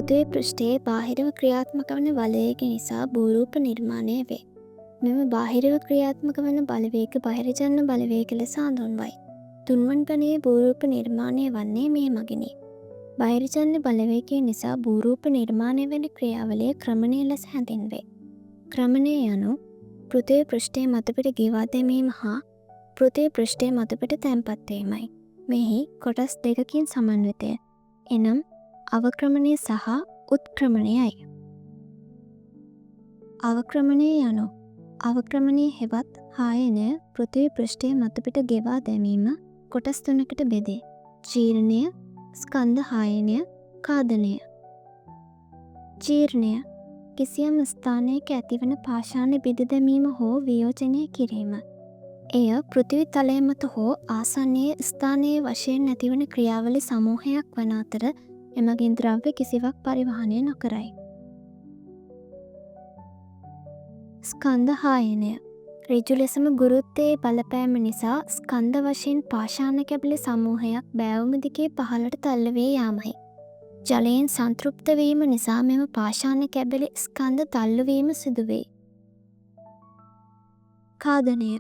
පෘථිවි පෘෂ්ඨයේ බාහිරව ක්‍රියාත්මක වන බලවේග නිසා භූරූප නිර්මාණය වේ. මෙම බාහිරව ක්‍රියාත්මක වන බලවේග බහිරජන්න බලවේග ලෙස හඳුන්වයි. තුන්වන් ගණයේ භූරූප නිර්මාණය වන්නේ මේ මගිනි. බහිරජන්න බලවේගය නිසා භූරූප නිර්මාණය වන ක්‍රියාවලිය ක්‍රමණය ලෙස හැඳින්වේ. ක්‍රමණය යනු පෘථිවි පෘෂ්ඨයේ මතුපිට ගෙවා දැමීම හා පෘථිවි පෘෂ්ඨයේ මතුපිට තැන්පත් වීමයි. මෙහි කොටස් දෙකකින් සමන්විතය. එනම් අවක්‍රමණය සහ උත්ක්‍රමණයයි. අවක්‍රමණය යනු අවක්‍රමණය හෙවත් හායනය පෘථිවි පෘෂ්ඨයේ මතුපිට ගෙවා දැමීම කොටස් තුනකට බෙදේ. ජීර්ණය, ස්කන්ධ හායනය, ඛාදනය. ජීර්ණය කිසියම් ස්ථානයක ඇතිවන පාෂාණ බිඳ දැමීම හෝ වියෝජනය කිරීම. එය පෘථිවි තලය මත හෝ ආසන්නයේ ස්ථානයේ වශයෙන් ඇතිවන ක්‍රියාවලි සමූහයක් වන අතර එමගින් ද්‍රව්‍ය කිසිවක් පරිවහනය නොකරයි. ස්කන්ධ හායනය ඍජු ලෙසම ගුරුත්වයේ බලපෑම නිසා ස්කන්ධ වශයෙන් පාෂාණ කැබලි සමූහයක් බෑවුම දිගේ පහළට තල්ලුවේ යාමයි. ජලයෙන් සංතෘප්ත වීම නිසා මෙම පාෂාණ කැබලි ස්කන්ධ තල්ලුවීම සිදුවේ. ඛාදනය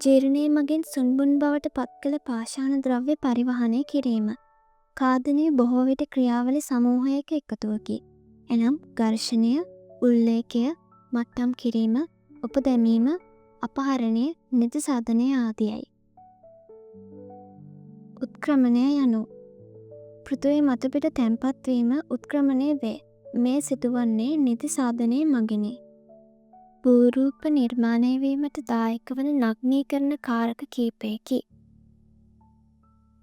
ජීර්ණය මගින් සුන්බුන් බවට පත් කළ පාෂාණ ද්‍රව්‍ය පරිවහනය කිරීම. ඛාදනය බොහෝ විට ක්‍රියාවලි සමූහයක එකතුවකි. එනම් ඝර්ෂණය, උල්ලේඛය, මට්ටම් කිරීම, උපදැමීම, අපහරණය, නිතිසාධනය ආදියයි. උත්ක්‍රමණය යනු පෘථිවි මතුපිට තැන්පත් වීම උත්ක්‍රමණය වේ. මේ සිදුවන්නේ නිතිසාධනය මගිනි. භූරූප නිර්මාණය වීමට දායක වන නග්නීකරණ කාරක කීපයකි.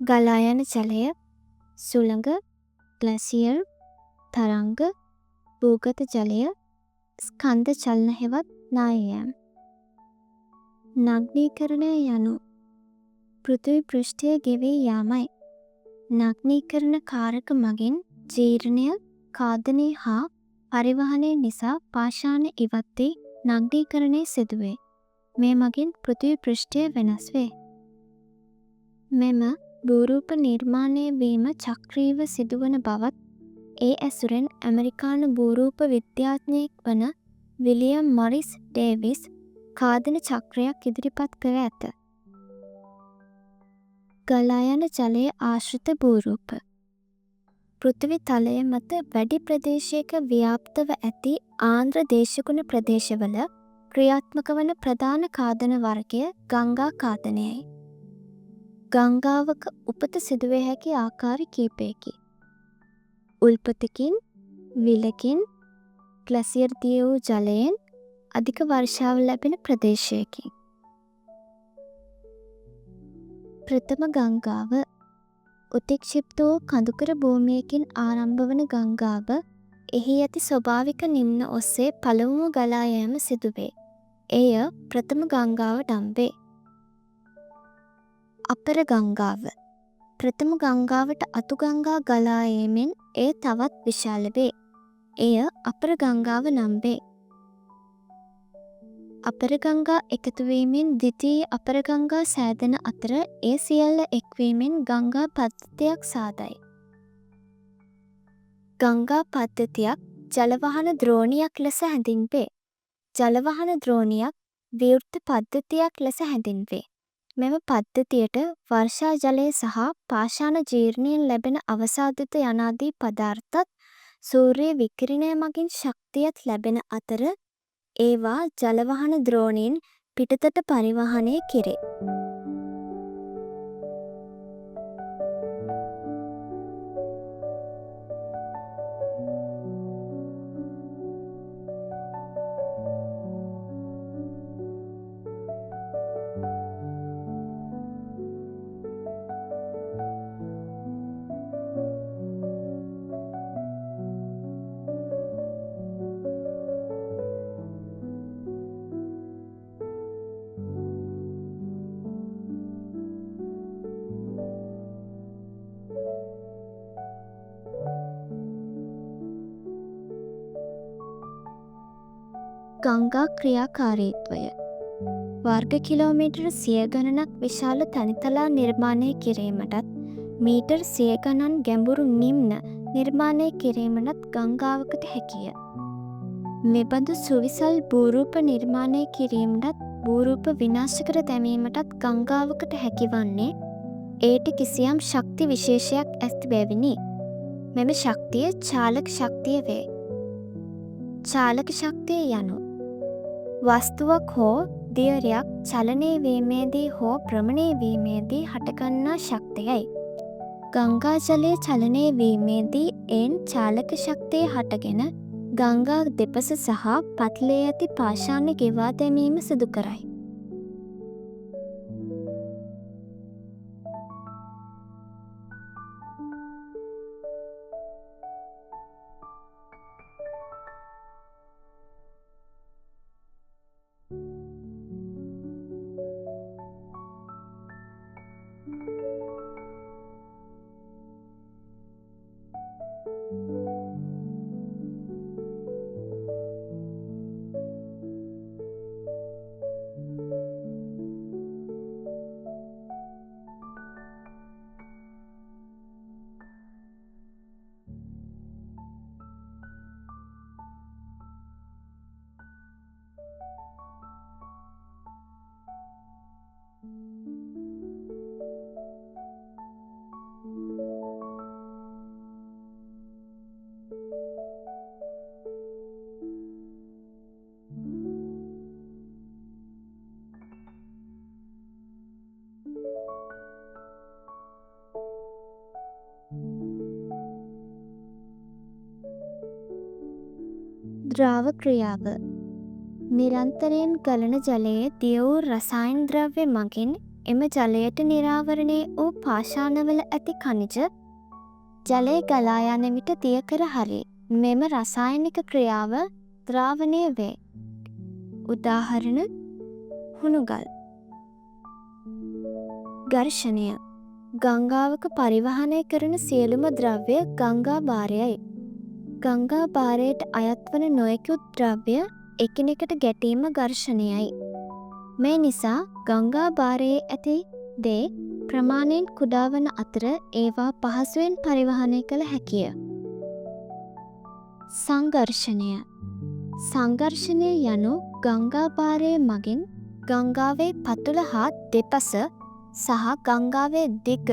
ගලා යන ජලය, සුළඟ, ග්ලැසියර්, තරංග, භූගත ජලය, ස්කන්ධ චලන හෙවත් නායයන්. නග්නීකරණය යනු පෘථිවි පෘෂ්ඨය ගෙවී යාමයි. නග්නීකරණ කාරක මගින් ජීර්ණය, ඛාදනය හා පරිවහනය නිසා පාෂාණ ඉවත් වී නග්නීකරණය සිදුවේ. මේ මගින් පෘථිවි පෘෂ්ඨය වෙනස් වේ. මෙම භූරූප නිර්මාණය වීම චක්‍රීයව සිදුවන බවත් ඒ ඇසුරෙන් ඇමරිකානු භූරූප විද්‍යාඥයෙක් වන විලියම් මොරිස් ඩේවිස් ඛාදන චක්‍රයක් ඉදිරිපත් කර ඇත. ගලා යන ජලයේ ආශ්‍රිත භූරූප පෘථිවි තලය මත වැඩි ප්‍රදේශයක ව්‍යාප්තව ඇති ආන්ද්‍ර දේශගුණ ප්‍රදේශවල ක්‍රියාත්මක වන ප්‍රධාන ඛාදන වර්ගය ගංගා ඛාදනයයි. ගංගාවක උපත සිදුවිය හැකි ආකාර කීපයකි. උල්පතකින්, විලකින්, ග්ලැසියර් දිය වූ ජලයෙන් අධික වර්ෂාව ලැබෙන ප්‍රදේශයකින්. ප්‍රථම ගංගාව උත්ක්ෂිප්ත වූ කඳුකර භූමියකින් ආරම්භ වන ගංගාව එහි ඇති ස්වභාවික නිම්න ඔස්සේ පළමුව ගලා යෑම සිදුවේ. එය ප්‍රථම ගංගාව නම් වේ. අපර ගංගාව ප්‍රථම ගංගාවට අතු ගංගා ගලා ඒමෙන් එය තවත් විශාල වේ. එය අපර ගංගාව නම් වේ. අපර ගංගා එකතුවීමෙන් ද්විතීයි අපර ගංගා සෑදෙන අතර ඒ සියල්ල එක්වීමෙන් ගංගා පද්ධතියක් සාදයි. ගංගා පද්ධතියක් ජලවහන ද්‍රෝණියක් ලෙස හැඳින්වේ. ජලවහන ද්‍රෝණියක් විවෘත පද්ධතියක් ලෙස හැඳින්වේ. මෙම පද්ධතියට වර්ෂා ජලය සහ පාෂාණ ජීර්ණයෙන් ලැබෙන අවසාදිත යනාදී පදාර්ථත් සූර්ය විකිරණය මගින් ශක්තියත් ලැබෙන අතර ඒවා ජලවහන ද්‍රෝණයෙන් පිටතට පරිවහනය කෙරේ. ගංගා ක්‍රියාකාරීත්වය වර්ග කිලෝමීටර් සිය ගණනක් විශාල තනිතලා නිර්මාණය කිරීමටත් මීටර් සිය ගණන් ගැඹුරු නිම්න නිර්මාණය කිරීමටත් ගංගාවකට හැකිය. මෙබඳු සුවිසල් භූරූප නිර්මාණය කිරීමටත් භූරූප විනාශ කර දැමීමටත් ගංගාවකට හැකිවන්නේ ඒට කිසියම් ශක්ති විශේෂයක් ඇති බැවිනි. මෙම ශක්තිය චාලක ශක්තිය වේ. චාලක ශක්තිය යනු වස්තුවක් හෝ දියරයක් චලනය වීමේදී හෝ භ්‍රමණය වීමේදී හටගන්නා ශක්තියයි. ගංගා ජලය චලනය වීමේදී එයින් චාලක ශක්තිය හටගෙන ගංගා දෙපස සහ පත්ලේ ඇති පාෂාණ ගෙවා දැමීම සිදු කරයි. ද්‍රාව ක්‍රියාව නිරන්තරයෙන් ගලන ජලයේ දිය වූ රසායන ද්‍රව්‍ය මගින් එම ජලයට නිරාවරණය වූ පාෂාණවල ඇති khනිජ ජලය ගලා යන විට දිය කර හරි. මෙම රසායනික ක්‍රියාව ද්‍රාවණය වේ. උදාහරණ හුණුගල්. ඝර්ෂණය ගංගාවක පරිවහනය කරන සියලුම ද්‍රව්‍ය ගංගා භාරයයි. ගංගා භාරයට අයත් වන නොයෙකුත් ද්‍රව්‍ය එකිනෙකට ගැටීම ඝර්ෂණයයි. මේ නිසා ගංගා භාරයේ ඇති දේ ප්‍රමාණයෙන් කුඩා වන අතර ඒවා පහසුවෙන් පරිවහනය කළ හැකිය. සංඝර්ෂණය සංඝර්ෂණය යනු ගංගා භාරය මගින් ගංගාවේ පතුල හා දෙපස සහ ගංගාවේ දිග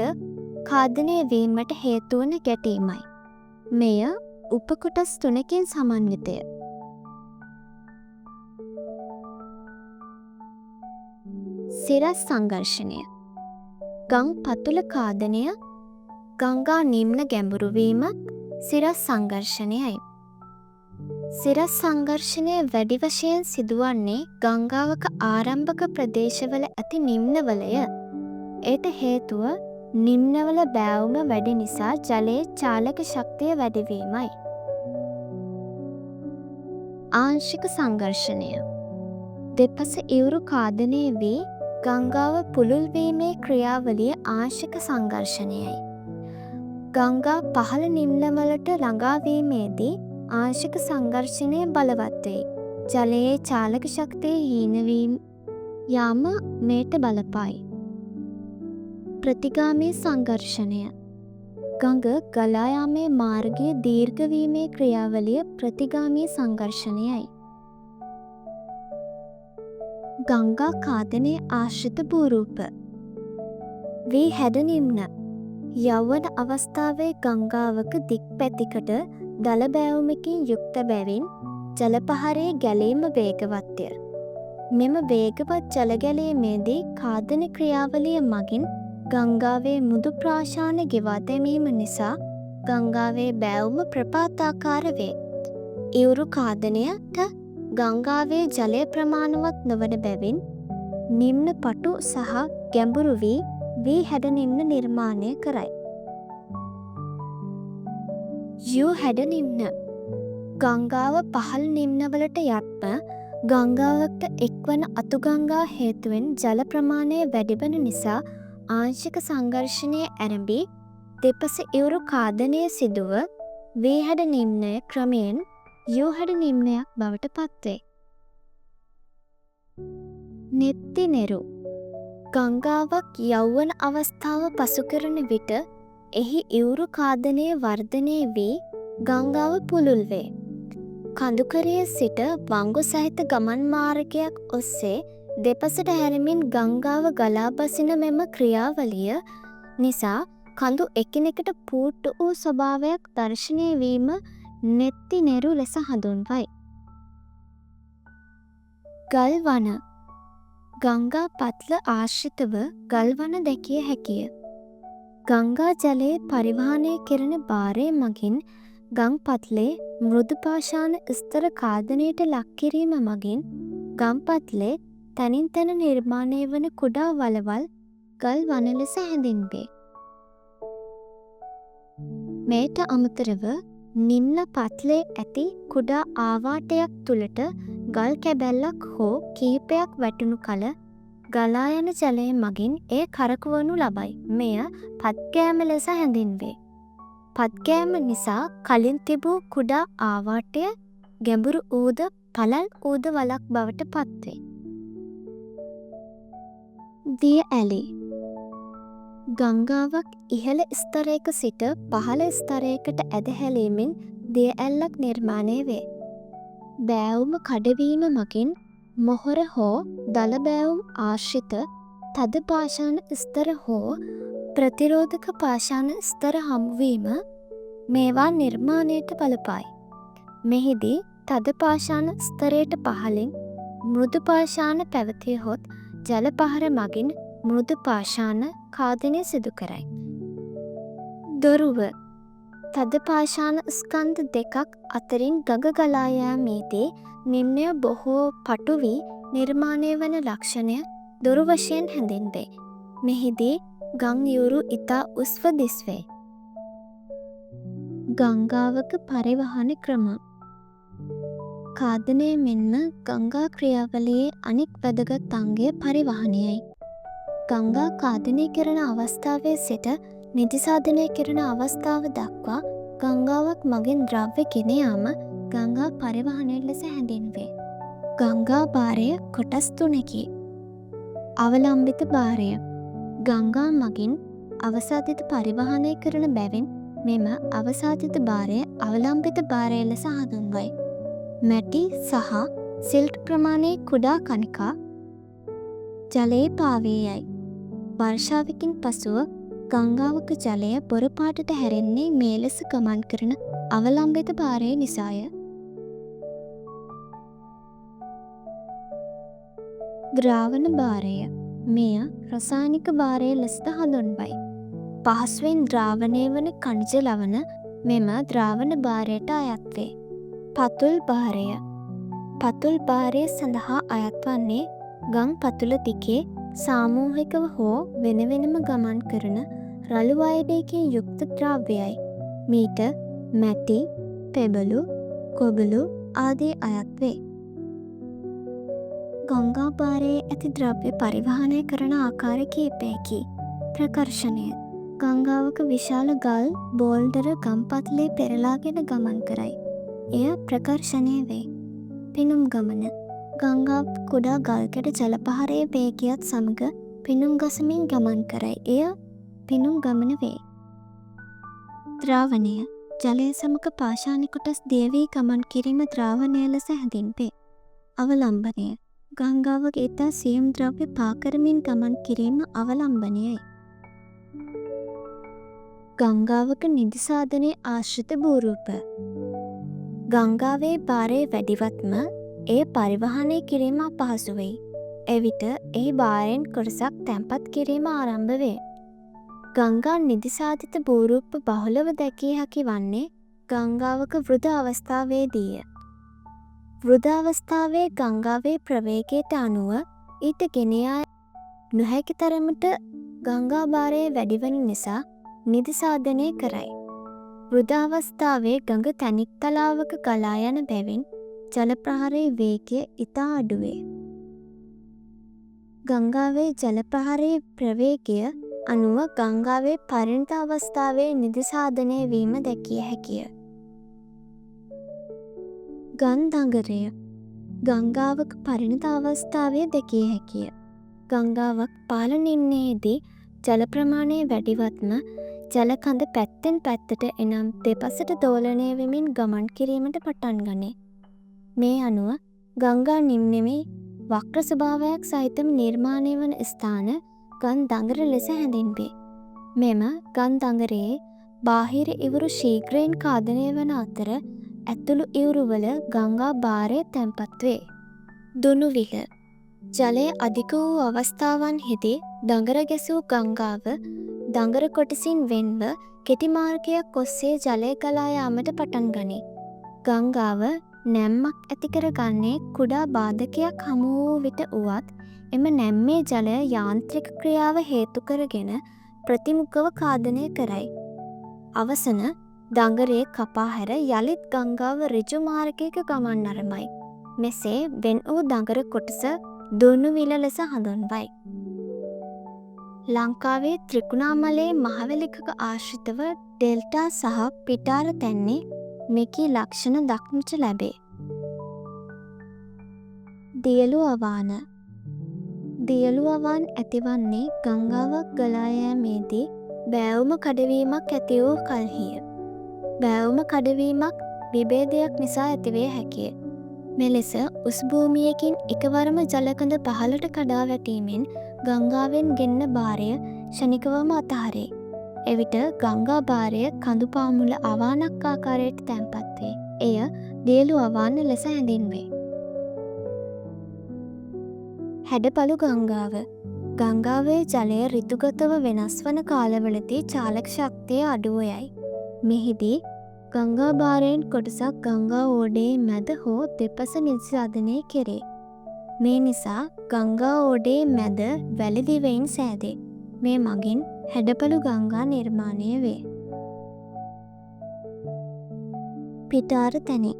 ඛාදනය වීමට හේතු වන ගැටීමයි. මෙය උපකොටස් තුනකින් සමන්විතය. සිරස් සංඝර්ෂණය ගං පතුල ඛාදනය ගංගා නිම්න ගැඹුරු වීමත් සිරස් සංඝර්ෂණයයි. සිරස් සංඝර්ෂණය වැඩි වශයෙන් සිදුවන්නේ ගංගාවක ආරම්භක ප්‍රදේශවල ඇති නිම්නවලය. එයට හේතුව නිම්නවල බෑවුම වැඩි නිසා ජලයේ චාලක ශක්තිය වැඩිවීමයි. ආංශික සංඝර්ෂණය දෙපස ඉවුරු ඛාදනය වී ගංගාව පුළුල් වීමේ ක්‍රියාවලිය ආංශික සංඝර්ෂණයයි. ගංගා පහළ නිම්නවලට ළඟා වීමේදී ආංශික සංඝර්ෂණය බලවත් වෙයි. ජලයේ චාලක ශක්තිය හීන වී යාම මේට බලපායි. ප්‍රතිගාමී සංඝර්ෂණය ගඟ ගලා යාමේ මාර්ගය දීර්ඝ වීමේ ක්‍රියාවලිය ප්‍රතිගාමී සංඝර්ෂණයයි. ගංගා ඛාදනයේ ආශ්‍රිත භූරූප වී හැඩ නිම්න යෞවන අවස්ථාවේ ගංගාවක දික් පැතිකට දල බෑවුමකින් යුක්ත බැවින් ජල පහරේ ගැලීම වේගවත්ය. මෙම වේගවත් ජල ගැලීමේදී ඛාදන ක්‍රියාවලිය මගින් ගංගාවේ මුදු ප්‍රාශාන ගෙවා දැමීම නිසා ගංගාවේ බෑවුම ප්‍රපාතාකාර වේ. ඉවුරු ඛාදනයට ගංගාවේ ජලය ප්‍රමාණවත් නොවන බැවින් නිම්න පටු සහ ගැඹුරු වී හැඩ නිම්න නිර්මාණය කරයි. යු හැඩ නිම්න ගංගාව පහළ නිම්නවලට යත්ම ගංගාවට එක්වන අතුගංගා හේතුවෙන් ජල ප්‍රමාණය වැඩිවන නිසා ආංශික සංඝර්ෂණය ඇරඹී දෙපස ඉවුරු ඛාදනය සිදුව වී හැඩ නිම්නය ක්‍රමයෙන් යු හැඩ නිම්නයක් බවට පත්වේ. නෙත්ති නෙරු ගංගාවක් යෞවන අවස්ථාව පසු කරන විට එහි ඉවුරු කාදනය වර්ධනය වී ගංගාව පුළුල් වේ. කඳුකරයේ සිට වංගු සහිත ගමන් මාර්ගයක් ඔස්සේ දෙපසට හැරෙමින් ගංගාව ගලා බසින මෙම ක්‍රියාවලිය නිසා කඳු එකිනෙකට පූට්ටු වූ ස්වභාවයක් දර්ශනය වීම නෙත්තිනෙරු ලෙස හඳුන්වයි. ගල් වන ගංගා පත්ල ආශ්‍රිතව ගල් වන දැකිය හැකිය. ගංගා ජලයේ පරිවාහනය කෙරෙන භාරය මගින් ගං පත්ලේ මෘදු පාෂාණ ස්තර කාදනයට ලක් කිරීම මගින් ගම් පත්ලේ තැනින් තැන නිර්මාණය වන කුඩා වලවල් ගල් වන ලෙස හැඳින්වේ. මෙයට අමතරව නිම්න පත්ලේ ඇති කුඩා ආවාටයක් තුළට ගල් කැබැල්ලක් හෝ කිහිපයක් වැටුණු කල ගලා යන ජලය මගින් එය කරකවනු ලබයි. මෙය පත්කෑම ලෙස හැඳින්වේ. පත්කෑම නිසා කලින් තිබූ කුඩා ආවාටය ගැඹුරු ඌද පළල් ඌද වලක් බවට පත්වේ. දිය ඇලි ගංගාවක් ඉහළ ස්තරයක සිට පහළ ස්තරයකට ඇදහැලීමෙන් දිය ඇල්ලක් නිර්මාණය වේ. බෑවුම කඩවීම මගින් මොහොර හෝ දල බෑවුම් ආශ්‍රිත තද පාෂාණ ස්තර හෝ ප්‍රතිරෝධක පාෂාණ ස්තර හමුවීම මේවා නිර්මාණයට බලපායි. මෙහිදී තද පාෂාණ ස්තරයට පහළින් මෘදු පාෂාණ පැවතියහොත් ජල පහර මගින් මෘදු පාෂාණ කාදනය සිදු කරයි. දොරුව තද පාෂාණ ස්කන්ධ දෙකක් අතරින් ගඟ ගලා යාමේදී නිම්නය බොහෝ පටු වී නිර්මාණය වන ලක්ෂණය දොරු වශයෙන් හැඳින්වේ. මෙහිදී ගං යුරු ඉතා උස්ව දිස්වේ. ගංගාවක පරිවහන ක්‍රම කාදනය මෙන්ම ගංගා ක්‍රියාවලියේ අනෙක් වැදගත් අංගය පරිවහනයයි. ගංගා කාදනය කරන අවස්ථාවේ සිට නිදිසාධනය කරන අවස්ථාව දක්වා ගංගාවක් මගින් ද්‍රව්‍ය ගෙන යාම ගංගා පරිවහනය ලෙස හැඳින්වේ. ගංගා භාරය කොටස් තුනකි. අවලම්බිත භාරය ගංගා මගින් අවසාදිත පරිවහනය කරන බැවින් මෙම අවසාදිත භාරය අවලම්බිත භාරය ලෙස හඳුන්වයි. මැටි සහ සිල්ට් ප්‍රමාණයේ කුඩා කණිකා ජලයේ පාවී යයි. වර්ෂාවකින් පසුව ගංගාවක ජලය බොර පාටට හැරෙන්නේ මේ ලෙස ගමන් කරන අවලම්බිත භාරය නිසාය. ද්‍රාවන භාරය මෙය රසායනික භාරය ලෙසද හඳුන්වයි. පහසුවෙන් ද්‍රාවණය වන ඛනිජ ලවණ මෙම ද්‍රාවන භාරයට අයත් වේ. පතුල් භාරය පතුල් භාරය සඳහා අයත් වන්නේ ගං පතුල දිගේ සාමූහිකව හෝ වෙන වෙනම ගමන් කරන රළු අයඩයකින් යුක්ත ද්‍රව්‍යයයි. මීට මැටි, පෙබළු, කොබළු ආදී අයත් වේ. ගංගා භාරයේ ඇති ද්‍රව්‍ය පරිවහනය කරන ආකාර කිහිපයකි. ප්‍රකර්ෂණය ගංගාවක විශාල ගල් බෝල්ඩර ගම්පත්ලේ පෙරලාගෙන ගමන් කරයි. එය ප්‍රකර්ෂණය වේ. පිනුම් ගමන ගංගා කුඩා ගල්කැට ජලපහරයේ වේගයත් සමග පිනුම් ගසමින් ගමන් කරයි. එය පිනුම් ගමන වේ. ද්‍රාවණය ජලය සමග පාෂාණ කොටස් දිය වී ගමන් කිරීම ද්‍රාවණය ලෙස හැඳින්වේ. අවලම්බනය ගංගාවක ඉතා සියුම් ද්‍රව්‍ය පාකරමින් ගමන් කිරීම අවලම්බනයයි. ගංගාවක නිදිසාධනය ආශ්‍රිත භූරූප ගංගාවේ භාරය වැඩිවත්ම එය පරිවහනය කිරීම අපහසු වෙයි. එවිට එහි භාරයෙන් කොටසක් තැන්පත් කිරීම ආරම්භ වේ. ගංගා නිදිසාධිත භූරූප බහුලව දැකිය හැකි වන්නේ ගංගාවක වෘද අවස්ථාවේදීය. වෘද අවස්ථාවේ ගංගාවේ ප්‍රවේගයට අනුව ඊට ගෙන යා නොහැකි තරමට ගංගා භාරය වැඩිවන නිසා නිදිසාධනය කරයි. වෘද අවස්ථාවේ ගඟ තැනික් තලාවක ගලා යන බැවින් ජල ප්‍රහාරයේ වේගය ඉතා අඩුවේ. ගංගාවේ ජල ප්‍රහාරයේ ප්‍රවේගය අනුව ගංගාවේ පරිණත අවස්ථාවේ නිදිසාධනය වීම දැකිය හැකිය. ගන්ධඟරය ගංගාවක පරිණත අවස්ථාවේ දැකිය හැකිය. ගංගාවක් පාලනින්නේදී ජල ප්‍රමාණය වැඩිවත්ම ජලකඳ පැත්තෙන් පැත්තට එනම් දෙපසට දෝලනය වෙමින් ගමන් කිරීමට පටන් ගනී. මේ අනුව ගංගා නිම්නෙමේ වක්‍ර ස්වභාවයක් සහිතව නිර්මාණය වන ස්ථාන ගං දඟර ලෙස හැඳින්වේ. මෙම ගං දඟරයේ බාහිර ඉවුරු ශීඝ්‍රයෙන් ඛාදනය වන අතර ඇතුළු ඉවුරුවල ගංගා භාරය තැන්පත් වේ. දුනුවිල ජලය අධික වූ අවස්ථාවන්හිදී දඟර ගැසූ ගංගාව දඟර කොටසින් වෙන්ව කෙටි මාර්ගයක් ඔස්සේ ජලය ගලා යාමට පටන් ගනී. ගංගාව නැම්මක් ඇති කර ගන්නේ කුඩා බාධකයක් හමු වූ විට වුවත් එම නැම්මේ ජලය යාන්ත්‍රික ක්‍රියාව හේතු කරගෙන ප්‍රතිමුඛව ඛාදනය කරයි. අවසන දඟරේ කපා හැර යළිත් ගංගාව ඍජු මාර්ගයක ගමන් අරඹයි. මෙසේ වෙන් වූ දඟර කොටස දුනුවිල ලෙස හඳුන්වයි. ලංකාවේ ත්‍රිකුණාමලයේ මහවැලිකක ආශ්‍රිතව ඩෙල්ටා සහ පිටාර තැන්නේ මෙකී ලක්ෂණ දක්නට ලැබේ. දියලු අවාන දියලු අවාන් ඇතිවන්නේ ගංගාවක් ගලා යෑමේදී බෑවුම කඩවීමක් ඇති වූ කල්හිය. බෑවුම කඩවීමක් විභේදයක් නිසා ඇතිවේ හැකිය. මෙලෙස උස් භූමියකින් එකවරම ජලකඳ පහළට කඩා වැටීමෙන් ගංගාවෙන් ගෙන්න භාරය ක්ෂණිකවම අතහරේ. එවිට ගංගා භාරය කඳු පාමුල අවානක් ආකාරයට තැන්පත් වේ. එය දියලු අවාන ලෙස හැඳින්වේ. හැඩපළු ගංගාව ගංගාවේ ජලය ඍතුගතව වෙනස් වන කාලවලදී චාලක ශක්තිය අඩුව යයි. මෙහිදී ගංගා භාරයෙන් කොටසක් ගංගා ඕඩේ මැද හෝ දෙපස නිස්පාදනය කෙරේ. මේ නිසා ගංගා ඕඩේ මැද වැලි දිවයින් සෑදේ. මේ මගින් හැඩපළු ගංගා නිර්මාණය වේ. පිටාර තැනි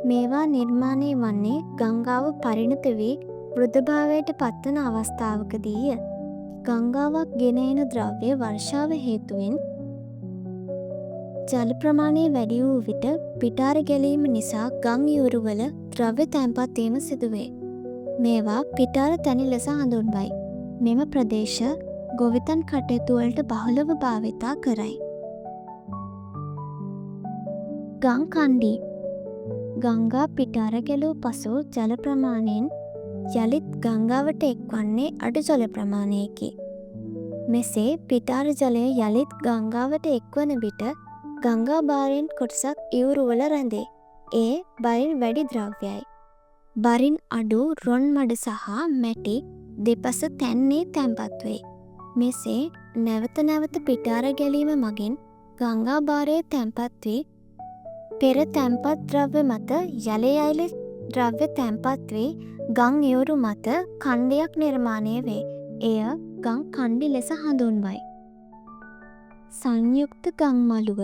මේවා නිර්මාණය වන්නේ ගංගාව පරිණත වී වෘද්ධභාවයට පත්වන අවස්ථාවකදීය. ගංගාවක් ගෙන එන ද්‍රව්‍ය වර්ෂාව හේතුවෙන් ජල ප්‍රමාණය වැඩි වූ විට පිටාර ගැලීම නිසා ගං ඉවුරුවල ද්‍රව්‍ය තැන්පත් වීම සිදුවේ. මේවා පිටාර තැනි ලෙස හඳුන්වයි. මෙම ප්‍රදේශ ගොවිතැන් කටයුතු වලට බහුලව භාවිතා කරයි. ගං කණ්ඩි ගංගා පිටාර ගැලූ පසු ජල ප්‍රමාණයෙන් යළිත් ගංගාවට එක්වන්නේ අඩු ජල ප්‍රමාණයකි. මෙසේ පිටාර ජලය යළිත් ගංගාවට එක්වන විට ගංගා භාරයෙන් කොටසක් ඉවුරුවල රැඳේ. ඒ බරින් වැඩි ද්‍රව්‍යයි. බරින් අඩු රොන් මඩ සහ මැටි දෙපස තැන්නේ තැන්පත් වේ. මෙසේ නැවත නැවත පිටාර ගැලීම මගින් ගංගා භාරය තැන්පත් වී පෙර තැන්පත් ද්‍රව්‍ය මත යළි යළිත් ද්‍රව්‍ය තැන්පත් වී ගං ඉවුරු මත කණ්ඩයක් නිර්මාණය වේ. එය ගං කණ්ඩි ලෙස හඳුන්වයි. සංයුක්ත ගං මළුව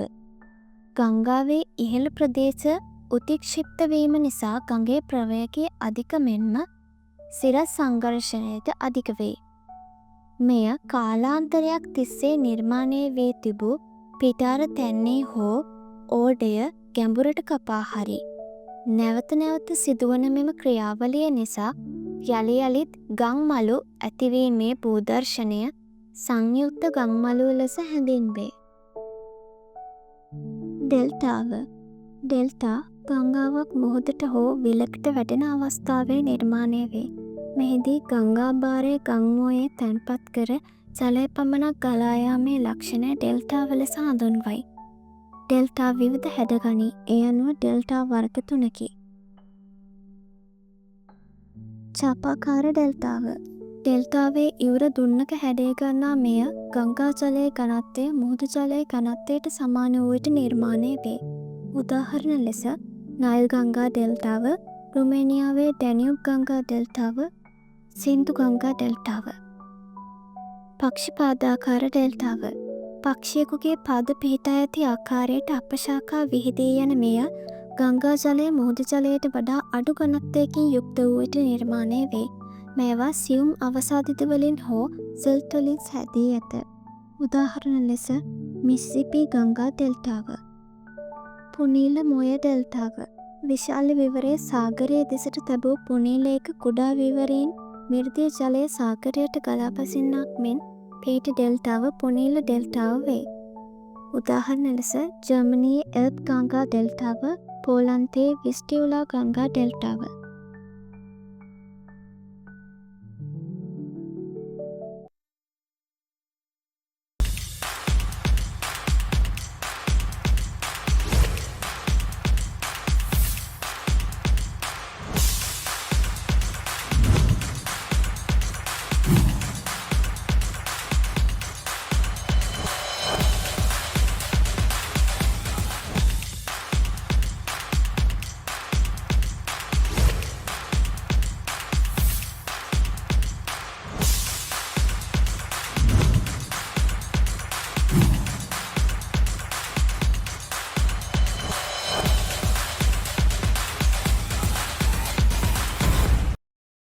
ගංගාවේ ඉහළ ප්‍රදේශ උතික්ෂිප්ත වීම නිසා ගඟේ ප්‍රවේගය අධික මෙන්ම සිරස් සංඝර්ෂණයට අධික වේ. මෙය කාලාන්තරයක් තිස්සේ නිර්මාණය වී තිබූ පිටාර තැන්නේ හෝ ඕඩය ගැඹුරට කපා හරි. නැවත නැවත සිදුවන මෙම ක්‍රියාවලිය නිසා යළි යළිත් ගං මළු ඇතිවීමේ භූදර්ශනය සංයුක්ත ගං මළුව ලෙස හැඳින්වේ. ඩෙල්ටාව ඩෙල්ටා ගංගාවක් මුහුදට හෝ විලකට වැටෙන අවස්ථාවේ නිර්මාණය වේ. මෙහිදී ගංගා භාරය ගංමුවේ තැන්පත් කර ජලය පමණක් ගලා යාමේ ලක්ෂණය ඩෙල්ටාව ලෙස හඳුන්වයි. ඩෙල්ටා විවිධ හැඩ ගනී. ඒ අනුව ඩෙල්ටා වර්ග තුනකි. චාපාකාර ඩෙල්ටාව ඩෙල්ටාවේ ඉවුර දුන්නක හැඩය ගන්නා මෙය ගංගා ජලයේ ඝනත්වය මුහුදු ජලයේ ඝනත්වයට සමාන වූ විට නිර්මාණය වේ. උදාහරණ ලෙස නයිල් ගංගා ඩෙල්ටාව, රුමේනියාවේ ඩැනියුබ් ගංගා ඩෙල්ටාව, සින්දු ගංගා ඩෙල්ටාව. පක්ෂිපාදාකාර ඩෙල්ටාව පක්ෂියෙකුගේ පාද පිහිටා ඇති ආකාරයට අපශාඛා විහිදී යන මෙය ගංගා ජලය මුහුදු ජලයට වඩා අඩු ඝනත්වයකින් යුක්ත වූ විට නිර්මාණය වේ. මේවා සියුම් අවසාදිත වලින් හෝ සිල්ට් වලින් සැදී ඇත. උදාහරණ ලෙස මිසිසිපි ගංගා ඩෙල්ටාව. පුනීල මොය ඩෙල්ටාව විශාල විවරයේ සාගරයේ දෙසට තැබූ පුනීලයක කුඩා විවරයෙන් මිර්දීය ජලය සාගරයට ගලා පසින්නක් මෙන් පිහිටි ඩෙල්ටාව පුනීල ඩෙල්ටාව වේ. උදාහරණ ලෙස ජර්මනයේ එල්ප් ගංගා ඩෙල්ටාව, පෝලන්තයේ විස්ටියුලා ගංගා ඩෙල්ටාව.